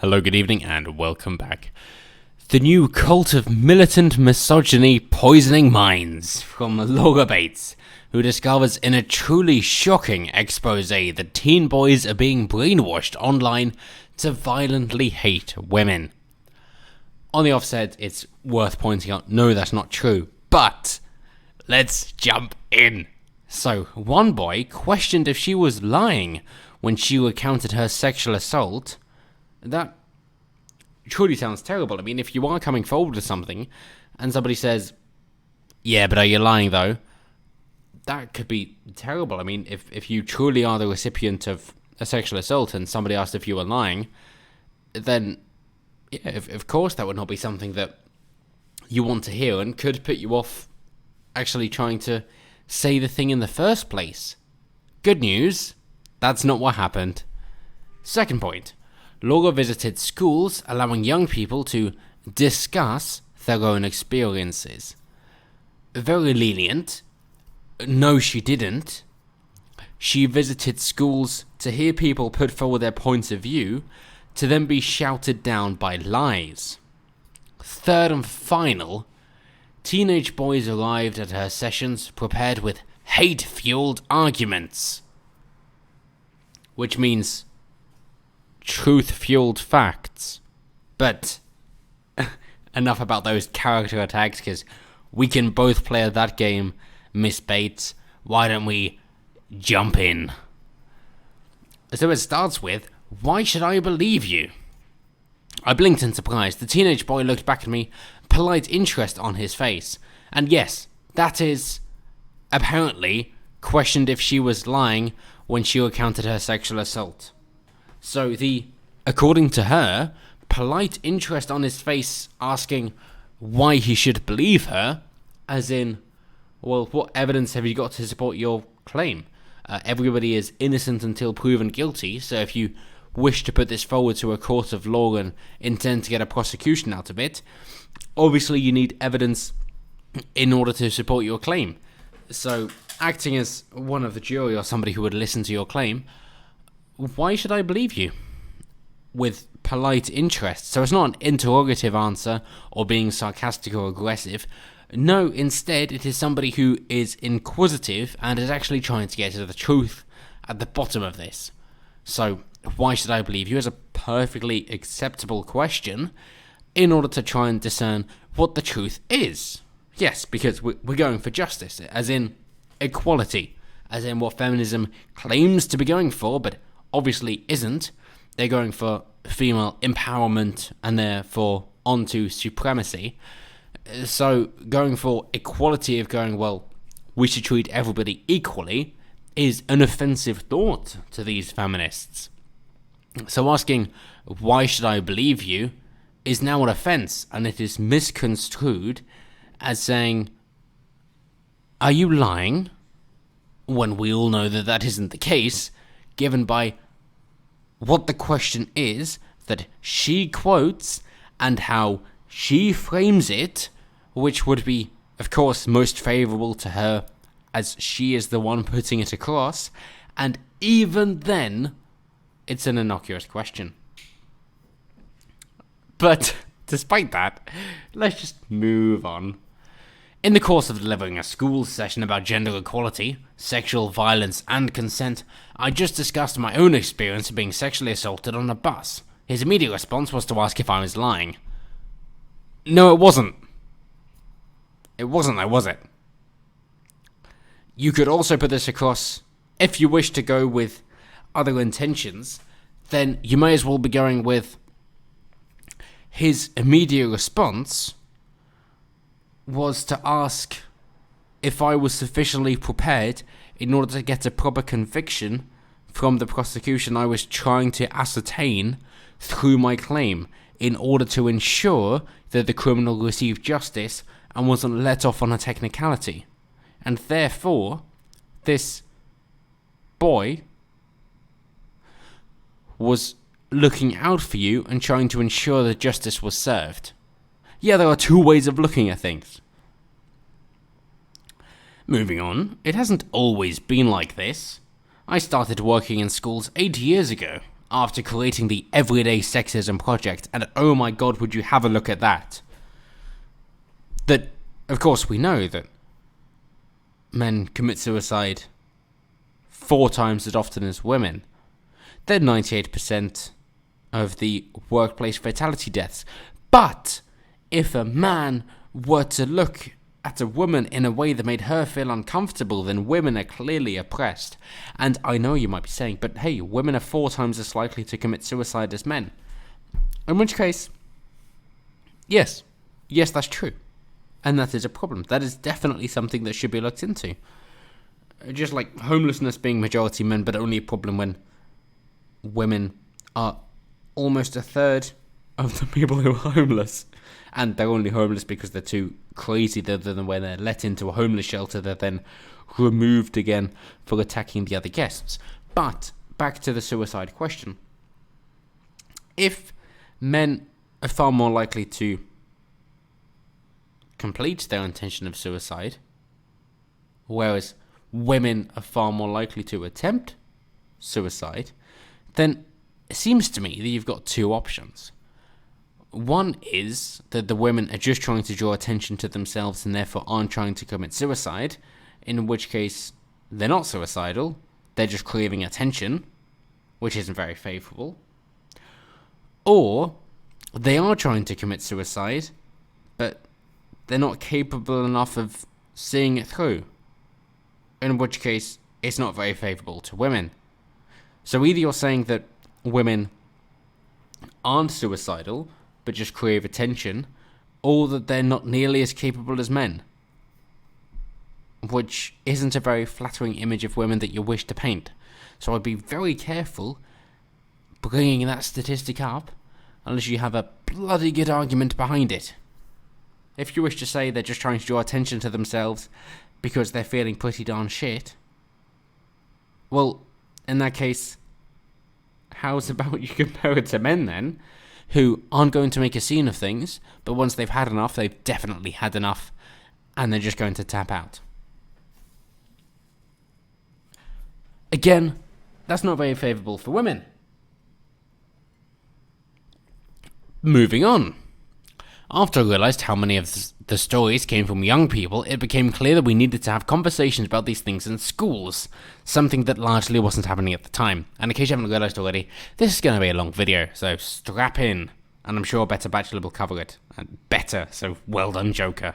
Hello, good evening, and welcome back. The new cult of militant misogyny poisoning minds from Laura Bates, who discovers in a truly shocking expose that teen boys are being brainwashed online to violently hate women. On the offset, it's worth pointing out, no, that's not true, but let's jump in. So, one boy questioned if she was lying when she recounted her sexual assault. That truly sounds terrible. I mean, if you are coming forward with something and somebody says, yeah, but are you lying though? That could be terrible. I mean, if you truly are the recipient of a sexual assault and somebody asked if you were lying, then, yeah, of course that would not be something that you want to hear and could put you off actually trying to say the thing in the first place. Good news, that's not what happened. Second point, Laura visited schools allowing young people to discuss their own experiences. Very lenient. No, she didn't. She visited schools to hear people put forward their points of view, to then be shouted down by lies. Third and final, teenage boys arrived at her sessions prepared with hate-fueled arguments. Which means truth-fueled facts. But enough about those character attacks, because we can both play at that game, Miss Bates. Why don't we jump in? So it starts with, why should I believe you? I blinked in surprise. The teenage boy looked back at me, polite interest on his face. And yes, that is, apparently, questioned if she was lying when she recounted her sexual assault. So according to her, polite interest on his face asking why he should believe her, as in, well, what evidence have you got to support your claim? Everybody is innocent until proven guilty, so if you wish to put this forward to a court of law and intend to get a prosecution out of it, obviously you need evidence in order to support your claim. So, acting as one of the jury or somebody who would listen to your claim, why should I believe you? With polite interest. So it's not an interrogative answer or being sarcastic or aggressive. No, instead it is somebody who is inquisitive and is actually trying to get to the truth at the bottom of this. So, why should I believe you is a perfectly acceptable question in order to try and discern what the truth is. Yes, because we're going for justice, as in equality, as in what feminism claims to be going for, but obviously isn't. They're going for female empowerment and therefore onto supremacy. So going for equality of going, well, we should treat everybody equally is an offensive thought to these feminists. So asking, why should I believe you, is now an offence, and it is misconstrued as saying, are you lying? When we all know that that isn't the case, given by what the question is that she quotes and how she frames it, which would be, of course, most favourable to her as she is the one putting it across, and even then, it's an innocuous question. But despite that, let's just move on. In the course of delivering a school session about gender equality, sexual violence and consent, I just discussed my own experience of being sexually assaulted on a bus. His immediate response was to ask if I was lying. No, it wasn't. It wasn't, though, was it? You could also put this across, if you wish to go with other intentions, then you may as well be going with his immediate response was to ask if I was sufficiently prepared in order to get a proper conviction from the prosecution I was trying to ascertain through my claim, in order to ensure that the criminal received justice and wasn't let off on a technicality. And therefore, this boy was looking out for you and trying to ensure that justice was served. Yeah, there are two ways of looking at things. Moving on, it hasn't always been like this. I started working in schools 8 years ago, after creating the Everyday Sexism Project, and oh my god, would you have a look at that. That, of course, we know that men commit suicide 4 times as often as women. They're 98% of the workplace fatality deaths. But if a man were to look at a woman in a way that made her feel uncomfortable, then women are clearly oppressed. And I know you might be saying, but hey, women are 4 times as likely to commit suicide as men. In which case, yes, that's true. And that is a problem. That is definitely something that should be looked into. Just like homelessness being majority men, but only a problem when women are almost a third of the people who are homeless. And they're only homeless because they're too crazy, than when they're let into a homeless shelter, they're then removed again for attacking the other guests. But back to the suicide question. If men are far more likely to complete their intention of suicide, whereas women are far more likely to attempt suicide, then it seems to me that you've got 2 options. One is that the women are just trying to draw attention to themselves and therefore aren't trying to commit suicide, in which case they're not suicidal, they're just craving attention, which isn't very favourable. Or they are trying to commit suicide, but they're not capable enough of seeing it through, in which case it's not very favourable to women. So either you're saying that women aren't suicidal, but just crave attention, or that they're not nearly as capable as men, which isn't a very flattering image of women that you wish to paint. So I'd be very careful bringing that statistic up, unless you have a bloody good argument behind it. If you wish to say they're just trying to draw attention to themselves because they're feeling pretty darn shit, well, in that case, how's about you compare it to men then, who aren't going to make a scene of things, but once they've had enough, they've definitely had enough, and they're just going to tap out. Again, that's not very favourable for women. Moving on. After I realised how many of the stories came from young people, it became clear that we needed to have conversations about these things in schools, something that largely wasn't happening at the time. And in case you haven't realised already, this is going to be a long video, so strap in, and I'm sure Better Bachelor will cover it. Better, so well done, Joker.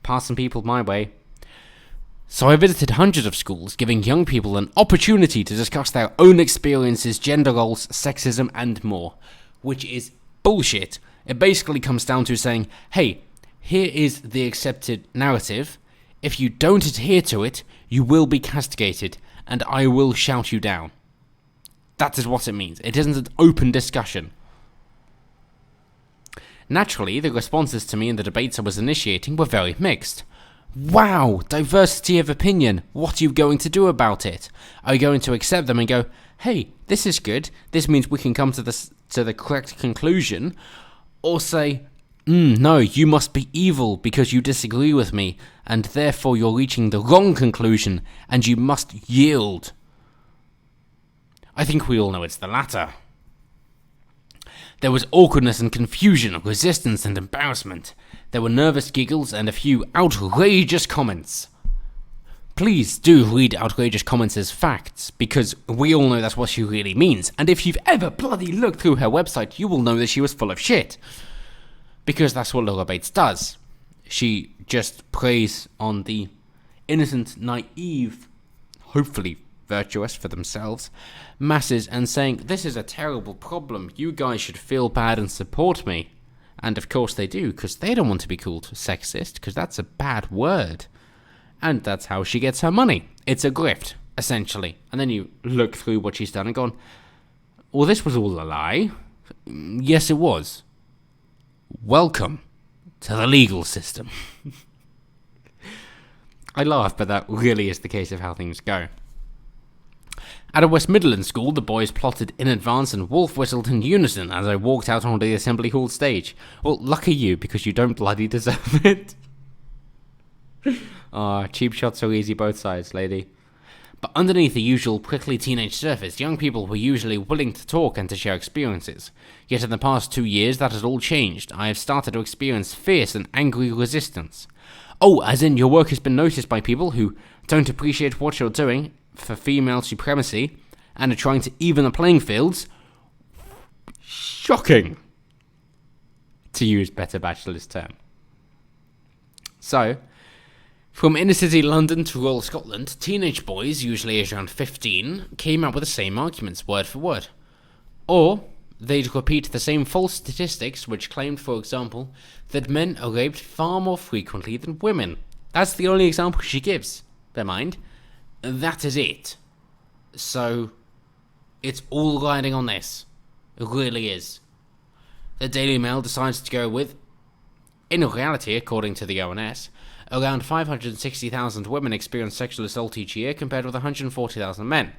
Pass some people my way. So I visited hundreds of schools, giving young people an opportunity to discuss their own experiences, gender roles, sexism, and more, which is bullshit. It basically comes down to saying, hey, here is the accepted narrative. If you don't adhere to it, you will be castigated, and I will shout you down. That is what it means. It isn't an open discussion. Naturally, the responses to me in the debates I was initiating were very mixed. Wow, diversity of opinion. What are you going to do about it? Are you going to accept them and go, hey, this is good, this means we can come to the correct conclusion? Or say, no, you must be evil because you disagree with me, and therefore you're reaching the wrong conclusion, and you must yield. I think we all know it's the latter. There was awkwardness and confusion, resistance and embarrassment. There were nervous giggles and a few outrageous comments. Please do read outrageous comments as facts, because we all know that's what she really means, and if you've ever bloody looked through her website, you will know that she was full of shit. Because that's what Laura Bates does. She just preys on the innocent, naive, hopefully virtuous for themselves, masses, and saying, this is a terrible problem, you guys should feel bad and support me. And of course they do, because they don't want to be called sexist, because that's a bad word. And that's how she gets her money. It's a grift, essentially. And then you look through what she's done and gone, well, this was all a lie. Yes, it was. Welcome to the legal system. I laugh, but that really is the case of how things go. At a West Midlands school, the boys plotted in advance and wolf whistled in unison as I walked out onto the assembly hall stage. Well, lucky you, because you don't bloody deserve it. Cheap shots are easy both sides, lady. But underneath the usual prickly teenage surface, young people were usually willing to talk and to share experiences. Yet in the past 2 years, that has all changed. I have started to experience fierce and angry resistance. Oh, as in your work has been noticed by people who don't appreciate what you're doing for female supremacy and are trying to even the playing fields? Shocking, to use better bachelor's term. So, from inner city London to rural Scotland, teenage boys, usually aged around 15, came out with the same arguments, word for word. Or they'd repeat the same false statistics which claimed, for example, that men are raped far more frequently than women. That's the only example she gives. Bear mind, that is it. So, it's all riding on this. It really is. The Daily Mail decides to go with, in reality, according to the ONS, around 560,000 women experience sexual assault each year compared with 140,000 men.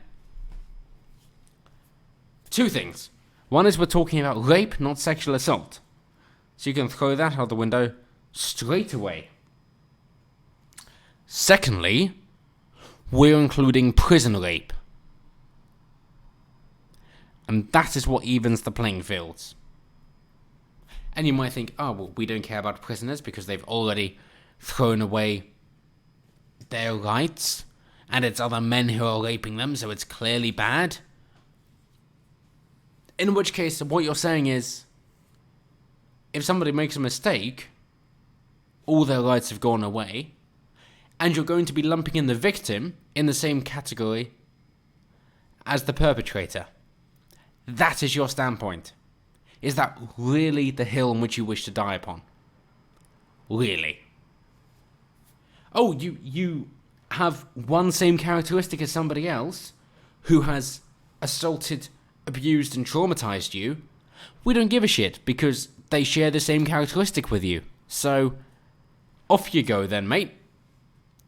Two things. One is we're talking about rape, not sexual assault. So you can throw that out the window straight away. Secondly, we're including prison rape. And that is what evens the playing fields. And you might think, oh, well, we don't care about prisoners because they've already thrown away their rights, and it's other men who are raping them, so it's clearly bad. In which case, what you're saying is, if somebody makes a mistake, all their rights have gone away, and you're going to be lumping in the victim in the same category as the perpetrator. That is your standpoint. Is that really the hill on which you wish to die upon? Really? Oh, you have one same characteristic as somebody else who has assaulted, abused, and traumatized you. We don't give a shit because they share the same characteristic with you. So, off you go then, mate.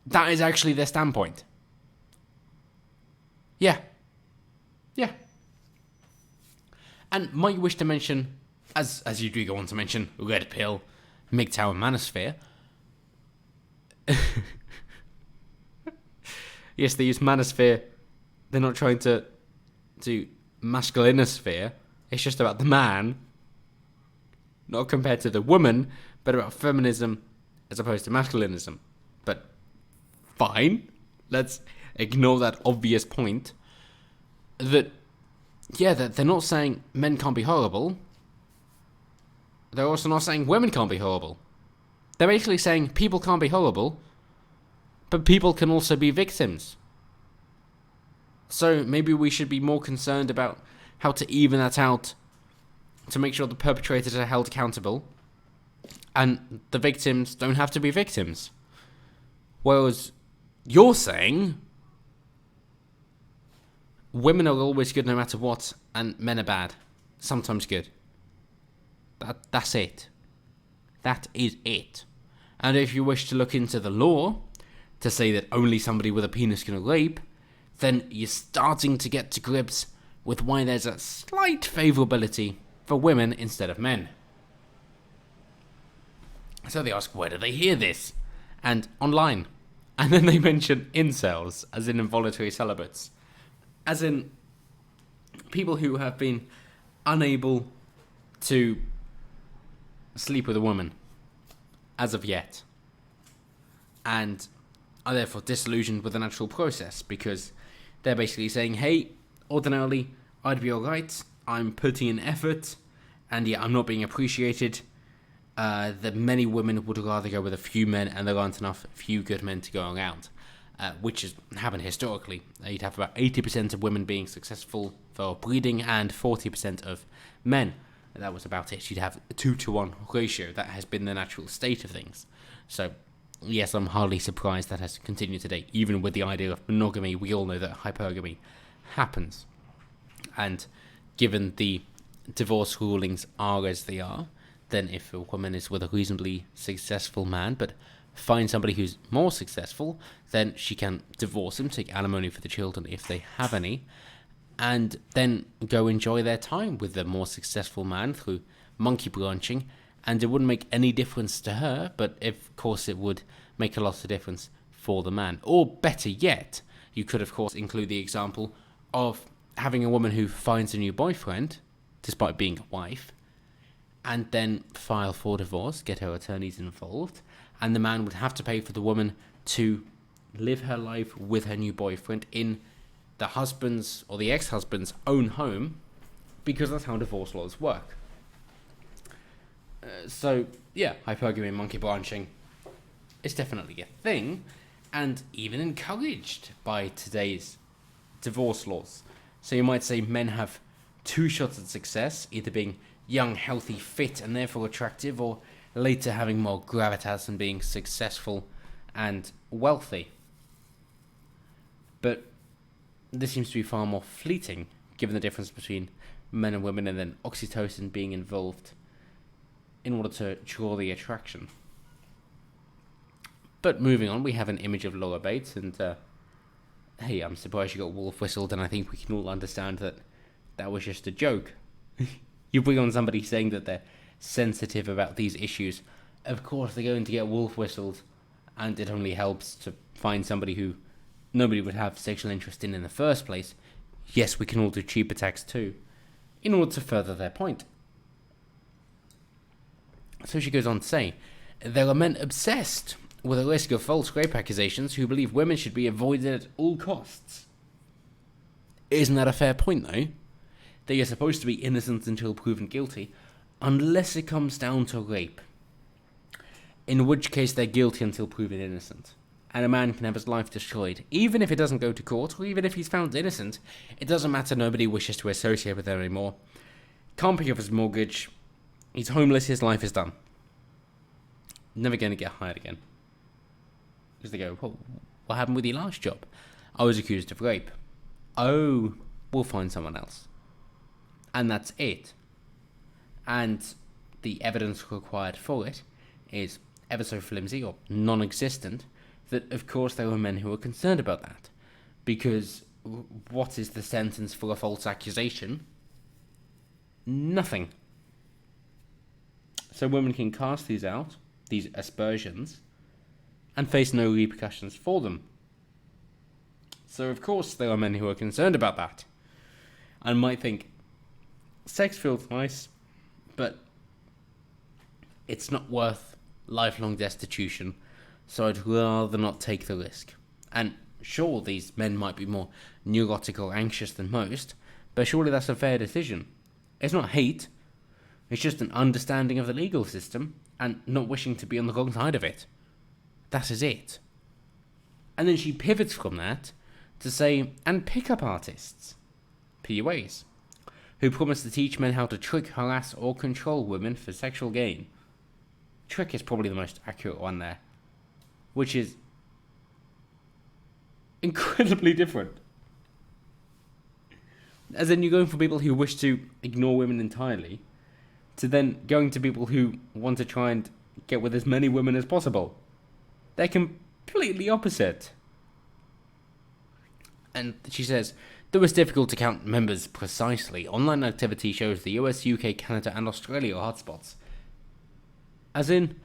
That is actually their standpoint. Yeah. Yeah. And might you wish to mention, as you do go on to mention, Red Pill, MGTOW and Manosphere. Yes, they use Manosphere. They're not trying to do masculinosphere. It's just about the man, not compared to the woman, but about feminism as opposed to masculinism. But fine, let's ignore that obvious point. That they're not saying men can't be horrible. They're also not saying women can't be horrible. They're basically saying people can't be horrible, but people can also be victims. So maybe we should be more concerned about how to even that out to make sure the perpetrators are held accountable and the victims don't have to be victims. Whereas you're saying women are always good no matter what, and men are bad. Sometimes good. That's it. That is it. And if you wish to look into the law to say that only somebody with a penis can rape, then you're starting to get to grips with why there's a slight favourability for women instead of men. So they ask, where do they hear this? And online. And then they mention incels, as in involuntary celibates. As in people who have been unable to sleep with a woman as of yet, and are therefore disillusioned with the natural process because they're basically saying, hey, ordinarily I'd be alright, I'm putting in effort, and yet I'm not being appreciated. That many women would rather go with a few men, and there aren't enough few good men to go around, which has happened historically. You'd have about 80% of women being successful for breeding and 40% of men. That was about it. You'd have a 2-to-1 ratio. That has been the natural state of things. So, yes, I'm hardly surprised that has continued today. Even with the idea of monogamy, we all know that hypergamy happens. And given the divorce rulings are as they are, then if a woman is with a reasonably successful man, but finds somebody who's more successful, then she can divorce him, take alimony for the children if they have any, and then go enjoy their time with the more successful man through monkey branching, and it wouldn't make any difference to her, but of course it would make a lot of difference for the man. Or better yet, you could, of course, include the example of having a woman who finds a new boyfriend, despite being a wife, and then file for divorce, get her attorneys involved, and the man would have to pay for the woman to live her life with her new boyfriend in the husband's or the ex-husband's own home, because that's how divorce laws work. So, yeah, hypergamy and monkey branching is definitely a thing, and even encouraged by today's divorce laws. So you might say men have two shots at success, either being young, healthy, fit, and therefore attractive, or later having more gravitas and being successful and wealthy. But this seems to be far more fleeting, given the difference between men and women, and then oxytocin being involved in order to draw the attraction. But moving on, we have an image of Laura Bates, and hey, I'm surprised you got wolf whistled, and I think we can all understand that that was just a joke. You bring on somebody saying that they're sensitive about these issues, of course they're going to get wolf whistled, and it only helps to find somebody who nobody would have sexual interest in the first place. Yes, we can all do cheap attacks too, in order to further their point. So she goes on to say, there are men obsessed with the risk of false rape accusations who believe women should be avoided at all costs. Isn't that a fair point, though? That you're supposed to be innocent until proven guilty, unless it comes down to rape. In which case they're guilty until proven innocent. And a man can have his life destroyed, even if it doesn't go to court, or even if he's found innocent. It doesn't matter, nobody wishes to associate with him anymore. Can't pay off his mortgage, he's homeless, his life is done. Never going to get hired again. Because they go, well, what happened with your last job? I was accused of rape. Oh, we'll find someone else. And that's it. And the evidence required for it is ever so flimsy or non-existent, that of course there were men who were concerned about that. Because what is the sentence for a false accusation? Nothing. So women can cast these out, these aspersions, and face no repercussions for them. So of course there are men who are concerned about that, and might think, sex feels nice, but it's not worth lifelong destitution, so I'd rather not take the risk. And sure, these men might be more neurotic or anxious than most, but surely that's a fair decision. It's not hate, it's just an understanding of the legal system, and not wishing to be on the wrong side of it. That is it. And then she pivots from that to say, and pick-up artists, PUAs, who promise to teach men how to trick, harass, or control women for sexual gain. Trick is probably the most accurate one there, which is incredibly different. As in, you're going from people who wish to ignore women entirely, to then going to people who want to try and get with as many women as possible. They're completely opposite. And she says, though it's difficult to count members precisely, online activity shows the US, UK, Canada, and Australia are hotspots. As in,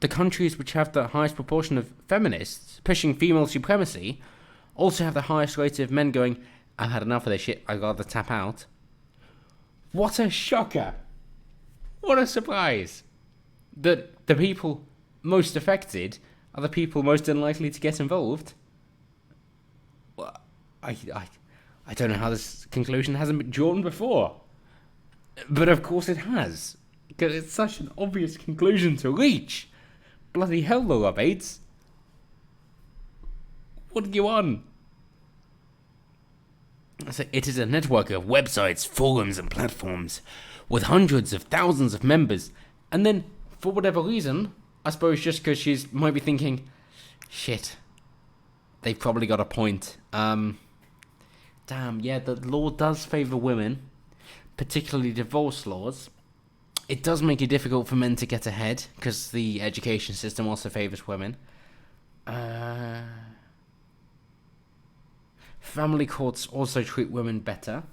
the countries which have the highest proportion of feminists pushing female supremacy also have the highest rate of men going, I've had enough of this shit, I'd rather tap out. What a shocker! What a surprise! That the people most affected are the people most unlikely to get involved. Well, I don't know how this conclusion hasn't been drawn before. But of course it has. Because it's such an obvious conclusion to reach. Bloody hell, Laura Bates. What are you on? So it is a network of websites, forums, and platforms with hundreds of thousands of members. And then, for whatever reason, I suppose just because she might be thinking, shit, they've probably got a point. Damn, yeah, the law does favour women, particularly divorce laws. It does make it difficult for men to get ahead, because the education system also favours women. Family courts also treat women better.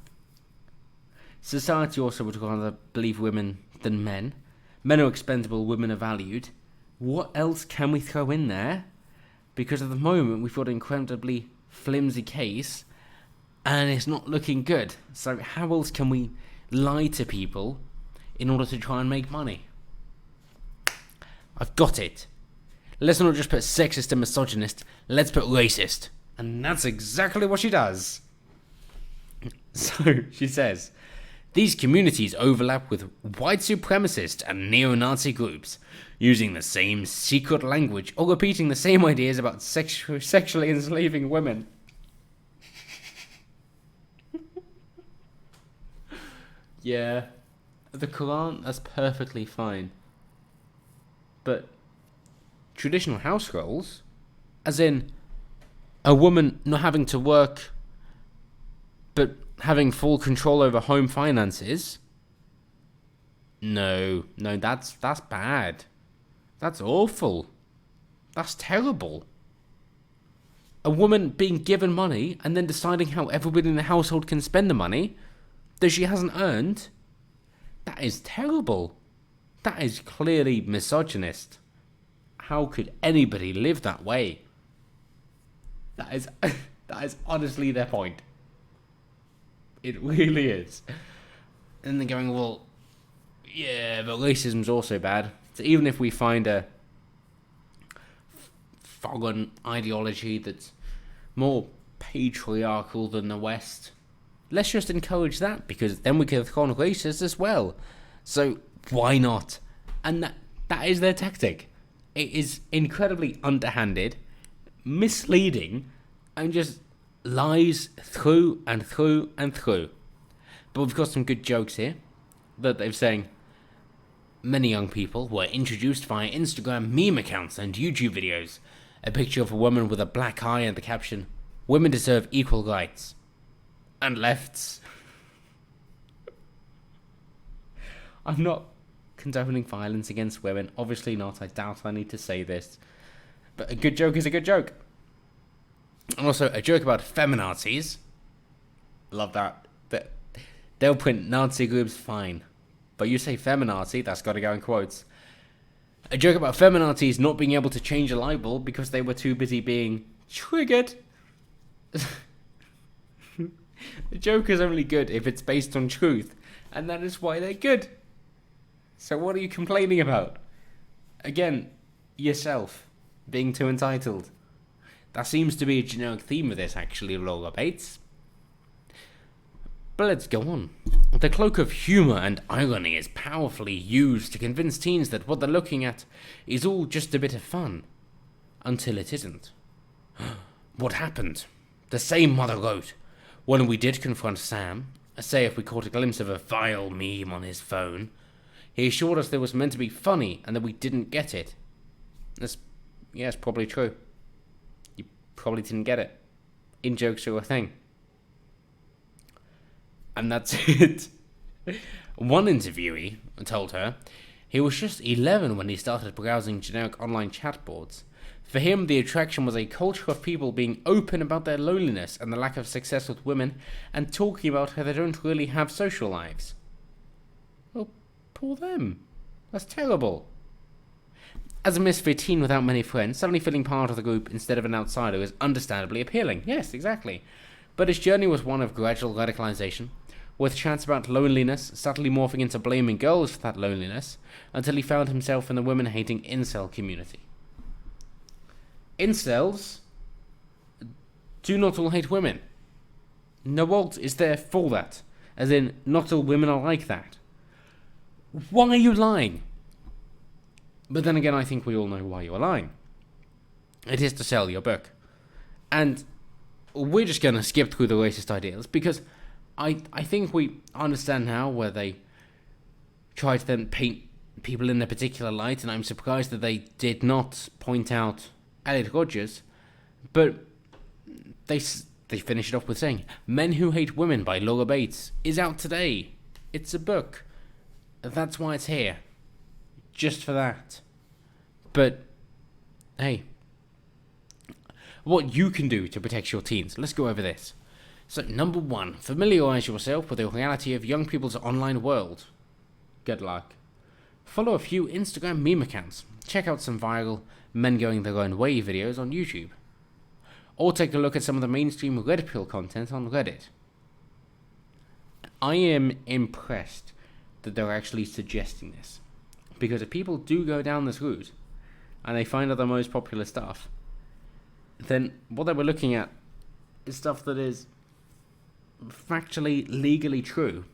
Society also would rather believe women than men. Men are expendable, women are valued. What else can we throw in there? Because at the moment we've got incredibly flimsy case, and it's not looking good. So how else can we lie to people in order to try and make money? I've got it. Let's not just put sexist and misogynist, let's put racist. And that's exactly what she does. So, she says, these communities overlap with white supremacist and neo-Nazi groups, using the same secret language or repeating the same ideas about sexually enslaving women. Yeah, the Quran, that's perfectly fine. But traditional house roles, as in a woman not having to work but having full control over home finances, no, that's bad. That's awful. That's terrible. A woman being given money and then deciding how everybody in the household can spend the money that she hasn't earned, that is terrible. That is clearly misogynist. How could anybody live that way? That is honestly their point. It really is. And they're going, well, yeah, but racism's also bad. So even if we find a foreign ideology that's more patriarchal than the West, let's just encourage that, because then we can throw on racist as well. So why not? And that is their tactic. It is incredibly underhanded, misleading, and just lies through and through and through. But we've got some good jokes here that they're saying. Many young people were introduced via Instagram meme accounts and YouTube videos. A picture of a woman with a black eye and the caption, "Women deserve equal rights." And lefts. I'm not condoning violence against women. Obviously not. I doubt I need to say this. But a good joke is a good joke. And also, a joke about feminazis. Love that. They'll print Nazi groups fine. But you say feminazi, that's got to go in quotes. A joke about feminazis not being able to change a light bulb because they were too busy being triggered. The joke is only good if it's based on truth, and that is why they're good. So what are you complaining about? Again, yourself being too entitled. That seems to be a generic theme of this, actually, Laura Bates. But let's go on. The cloak of humour and irony is powerfully used to convince teens that what they're looking at is all just a bit of fun. Until it isn't. What happened? The same mother wrote, when we did confront Sam, say if we caught a glimpse of a vile meme on his phone, he assured us that it was meant to be funny and that we didn't get it. It's probably true. You probably didn't get it. In-jokes are a thing. And that's it. One interviewee told her he was just 11 when he started browsing generic online chat boards. For him, the attraction was a culture of people being open about their loneliness and the lack of success with women, and talking about how they don't really have social lives. Well, poor them. That's terrible. As a misfit teen without many friends, suddenly feeling part of the group instead of an outsider is understandably appealing. Yes, exactly. But his journey was one of gradual radicalization, with chats about loneliness subtly morphing into blaming girls for that loneliness, until he found himself in the women-hating incel community. Incels do not all hate women. No alt is there for that. As in, not all women are like that. Why are you lying? But then again, I think we all know why you're lying. It is to sell your book. And we're just going to skip through the racist ideals, because I think we understand now where they try to then paint people in a particular light, and I'm surprised that they did not point out Elliot Rodgers, but they finish it off with saying, Men Who Hate Women by Laura Bates is out today. It's a book. That's why it's here. Just for that. But, hey, what you can do to protect your teens. Let's go over this. So, number 1, familiarise yourself with the reality of young people's online world. Good luck. Follow a few Instagram meme accounts. Check out some viral men going their own way videos on YouTube. or take a look at some of the mainstream red pill content on Reddit. I am impressed that they're actually suggesting this, because if people do go down this route and they find out the most popular stuff, then what they were looking at is stuff that is factually, legally true,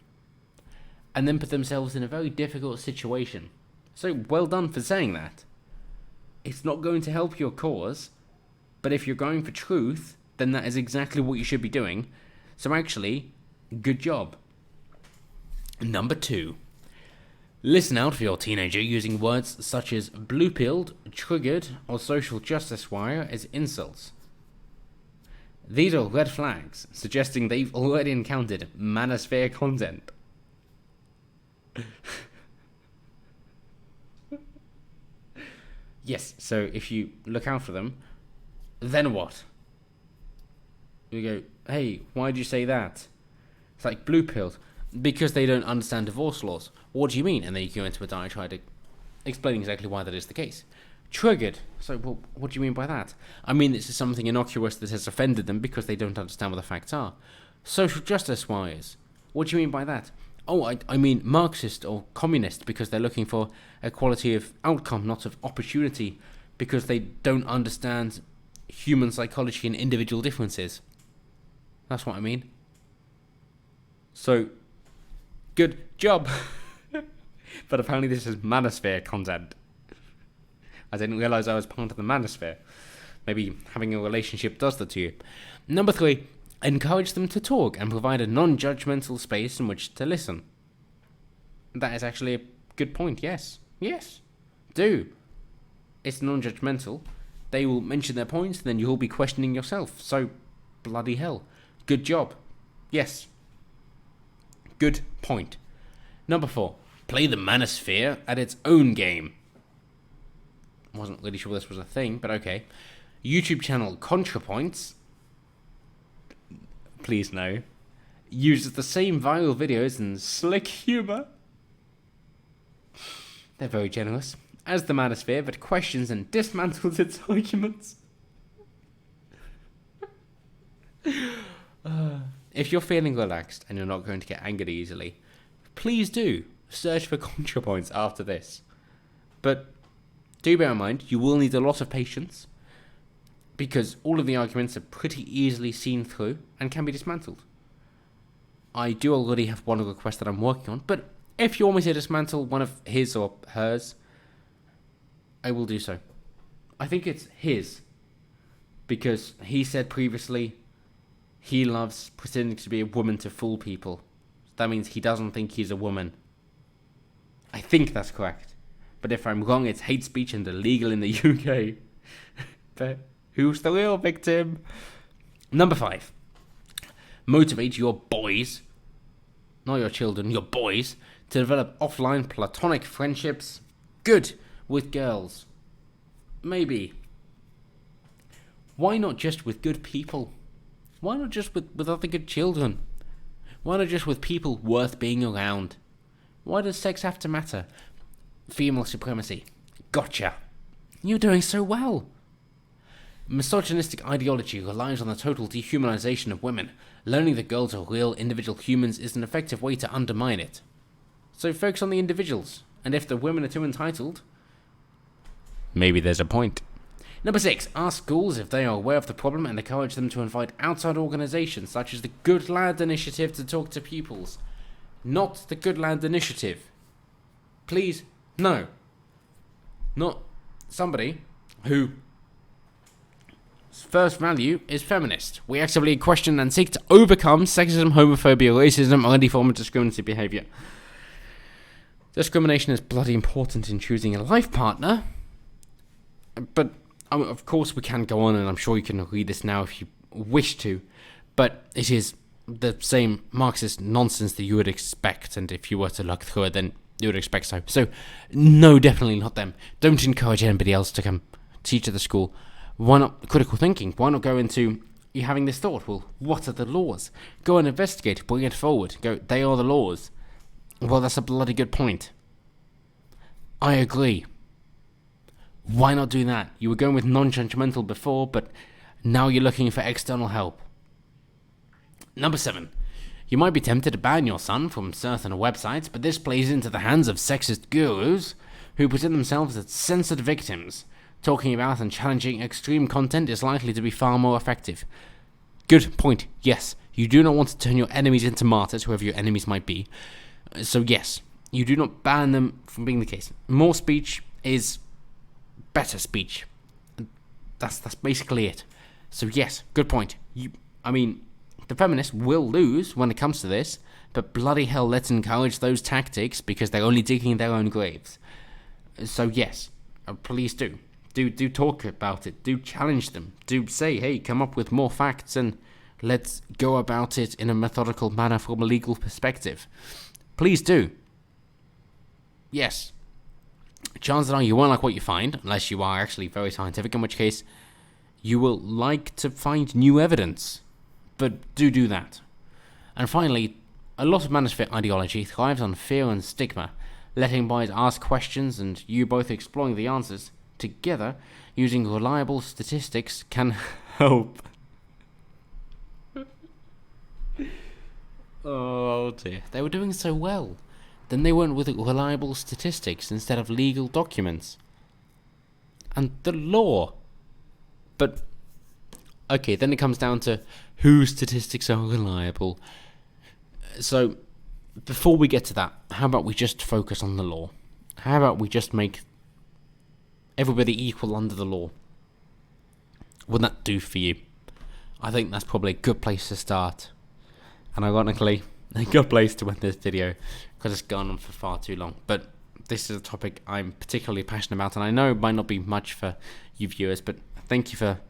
and then put themselves in a very difficult situation. So well done for saying that. It's not going to help your cause, but if you're going for truth, then that is exactly what you should be doing. So actually, good job. Number 2. Listen out for your teenager using words such as blue-pilled, triggered, or social justice warrior as insults. These are red flags, suggesting they've already encountered manosphere content. Yes, so if you look out for them, then what? You go, hey, why'd you say that? It's like blue-pilled. Because they don't understand divorce laws. What do you mean? And then you go into a diatribe explaining exactly why that is the case. Triggered. So, well, what do you mean by that? I mean, this is something innocuous that has offended them because they don't understand what the facts are. Social justice warriors. What do you mean by that? Oh, I mean Marxist or communist because they're looking for equality of outcome, not of opportunity, because they don't understand human psychology and individual differences. That's what I mean. So, good job. But apparently this is manosphere content. I didn't realise I was part of the manosphere. Maybe having a relationship does that to you. Number 3, encourage them to talk and provide a non-judgmental space in which to listen. That is actually a good point, yes. Yes, do. It's non-judgmental. They will mention their points, then you'll be questioning yourself. So, bloody hell. Good job. Yes. Good point. Number 4, play the manosphere at its own game. Wasn't really sure this was a thing, but okay. YouTube channel ContraPoints, please no, uses the same viral videos and slick humour. They're very generous. As the manosphere that questions and dismantles its arguments. If you're feeling relaxed and you're not going to get angered easily, please do search for ContraPoints after this. But do bear in mind, you will need a lot of patience, because all of the arguments are pretty easily seen through and can be dismantled. I do already have one request that I'm working on, but if you want me to dismantle one of his or hers, I will do so. I think it's his, because he said previously he loves pretending to be a woman to fool people. That means he doesn't think he's a woman. I think that's correct. But if I'm wrong, it's hate speech and illegal in the UK. But who's the real victim? Number 5. Motivate your boys, not your children, your boys, to develop offline platonic friendships. Good. With girls. Maybe. Why not just with good people? Why not just with other good children? Why not just with people worth being around? Why does sex have to matter? Female supremacy. Gotcha. You're doing so well. Misogynistic ideology relies on the total dehumanization of women. Learning that girls are real individual humans is an effective way to undermine it. So focus on the individuals. And if the women are too entitled, maybe there's a point. Number 6, ask schools if they are aware of the problem and encourage them to invite outside organisations such as the Good Lad Initiative to talk to pupils. Not the Good Lad Initiative. Please, no. Not somebody whose first value is feminist. We actively question and seek to overcome sexism, homophobia, racism, or any form of discriminatory behaviour. Discrimination is bloody important in choosing a life partner. But, of course, we can go on, and I'm sure you can read this now if you wish to, but it is the same Marxist nonsense that you would expect, and if you were to look through it, then you would expect so. So, no, definitely not them. Don't encourage anybody else to come teach at the school. Why not critical thinking? Why not go into you having this thought? Well, what are the laws? Go and investigate, bring it forward. Go, they are the laws. Well, that's a bloody good point. I agree. Why not do that? You were going with non-judgmental before, but Now you're looking for external help. Number 7. You might be tempted to ban your son from certain websites, but this plays into the hands of sexist gurus who present themselves as censored victims. Talking about and challenging extreme content is likely to be far more effective. Good point. Yes, you do not want to turn your enemies into martyrs, whoever your enemies might be. So yes, you do not ban them from being the case. More speech is better speech. That's basically it. So yes, good point. The feminists will lose when it comes to this, but bloody hell, let's encourage those tactics because they're only digging their own graves. So yes, please do. Do talk about it. Do challenge them. Do say, hey, come up with more facts and let's go about it in a methodical manner from a legal perspective. Please do. Yes. Chances are you won't like what you find, unless you are actually very scientific, in which case you will like to find new evidence. But do that. And finally, a lot of manosphere ideology thrives on fear and stigma, letting boys ask questions and you both exploring the answers together using reliable statistics can help. Oh dear. They were doing so well. Then they went with reliable statistics instead of legal documents. And the law. But, okay, then it comes down to whose statistics are reliable. So, before we get to that, how about we just focus on the law? How about we just make everybody equal under the law? Wouldn't that do for you? I think that's probably a good place to start. And ironically, a good place to end this video, because it's gone on for far too long. But this is a topic I'm particularly passionate about, and I know it might not be much for you viewers, but thank you for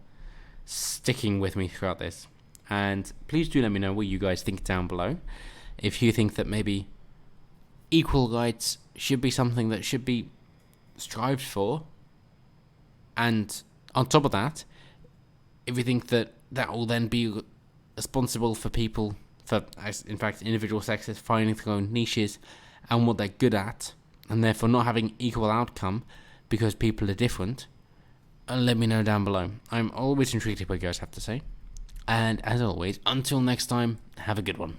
sticking with me throughout this. And please do let me know what you guys think down below. If you think that maybe equal rights should be something that should be strived for, and on top of that, if you think that that will then be responsible for people, for in fact individual sexes finding their own niches and what they're good at, and therefore not having equal outcome because people are different, let me know down below. I'm always intrigued what you guys have to say. And as always, until next time, have a good one.